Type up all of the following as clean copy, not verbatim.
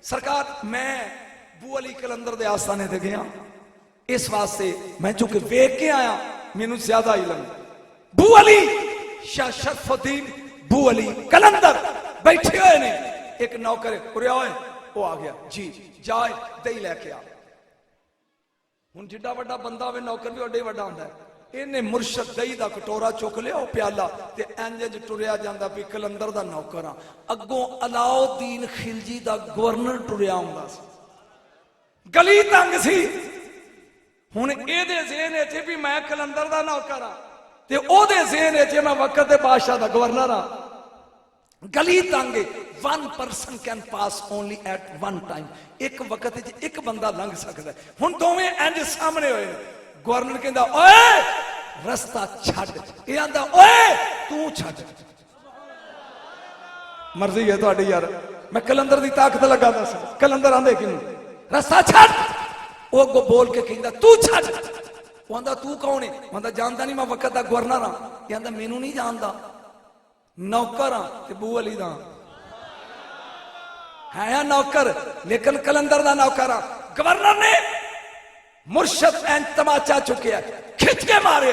सरकार मैं बू अली कलंदर दे आस्थाने ते गया इस वास्ते मैं चूंकि वेख के आया मैनू ज्यादा इलम बू अली शाह शरफुद्दीन बू अली कलंदर बैठे हुए ने एक नौकर उरे होए वो आ गया जी जाए दही लैके आ हुण जिड्डा वड्डा बंदा होवे नौकर भी ओडे वड्डा हुंदा है इन्हें मुर्शद दही दा कटोरा चुक लिया प्याला ते इंज टुरिया जांदा भी कलंदर दा नौकर आ अगों अलाउद्दीन खिलजी दा गवर्नर टुरिया हुंदा सी गली तंग सी हुण इहदे ज़हन च भी मैं कलंदर दा नौकर आ ते ओहदे ज़हन च मैं वक्त दे बादशाह दा गवर्नर आ गली तंग one person can pass only at one time एक वक्त एक बंदा लंघ सकता है हुण दोवें इंज सामने होए गवर्नर कहंदा ओए रस्ता छड्ड ये आंदा ओए तू छड्ड मर्जी है तुहाडी यार मैं कलंदर दी ताकत लगा दस कलंदर आंदे किनू रस्ता छड्ड वो अगों बोल के कहंदा तू छड्ड वो आंदा तू कौन है आंदा जानदा नहीं मैं वक्त दा गवर्नर हां ये आंदा मैनू नहीं जानदा नौकर हां ते बू अली दा है नौकर लेकिन कलंदर दा नौकर हां गवर्नर ने मुर्शद एन तमाचा चुकिया खिच के मारे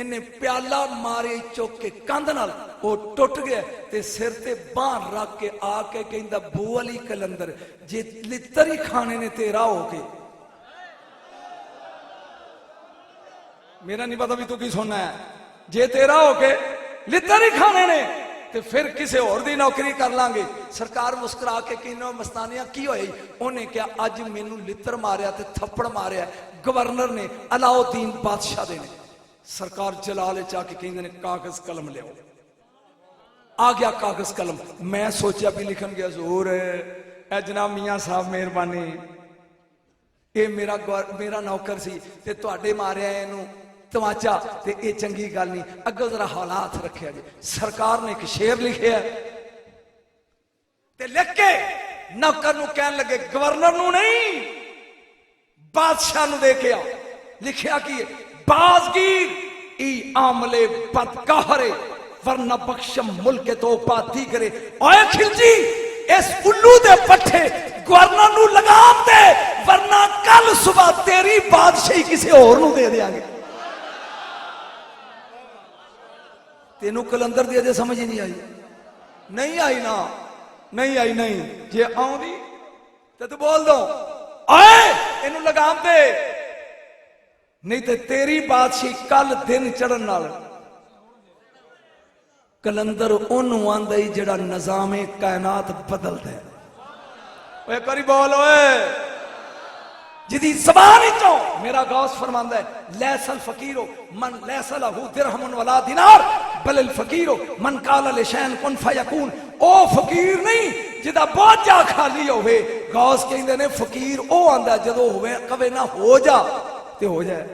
इन्हें प्याला मारे चुक के कंध नाल वो टुट गया ते सिर ते बांह रख के आके कहंदा बू अली कलंदर जे लित्तर ही खाने ने तेरा हो के मेरा नहीं पता भी तू की सुनना है जे तेरा हो के लित्तर ही खाने ने ते फिर किसी होर दी नौकरी कर लांगे सरकार मुस्कुरा के कहना मस्तानिया की होई उन्हें क्या अज मैनू लित्तर मारिया ते थप्पड़ मारिया गवर्नर ने अलाउद्दीन बादशाह दे ने सरकार जलाल जाके कहंदे ने कागज कलम लियाओ आ गया कागज कलम मैं सोचा भी लिखन गया जोर है जनाब मियां साहब मेहरबानी ये मेरा नौकर सी ते तुहाडे मारिया इनू तमाचा ते ये चंगी गल नहीं अगों जरा हालात रखे जी सरकार ने एक शेर लिखे ते लिख के नौकर नू कहन लगे गवर्नर नू नहीं बादशाह नू दे के आ लिखिया कि बाजगीर ई आमले बदकारे वरना बख्शम मुल्क तो पाती करे ओए खिलजी इस उल्लू दे पट्ठे गवर्नर नू लगाम दे वरना कल सुबह तेरी बादशाही किसी होर नू दे देंगे तेनू कलंदर दी अजे समझ ही नहीं आई ना नहीं आई नहीं जे आउंदी ते तू बोल दो ओए इनू लगाम दे नहीं ते तेरी बादशाही कल दिन चढ़न नाल कलंदर ओनू आंदा ही जेड़ा निजामे कायनात बदल दे ओए करी बोल ओए जिदी ज़बान चो मेरा गौस फरमांदा है लैसल फकीरो मन लैसा लहू दिरहमुन वला दिनार बल फकीरो मन काला लिशैन कुन फयकून ओ फकीर नहीं जिदा बोझा खाली होवे गौस कहंदे ने फकीर ओ आंदा जदों होवे कवे ना हो जा ते हो जाए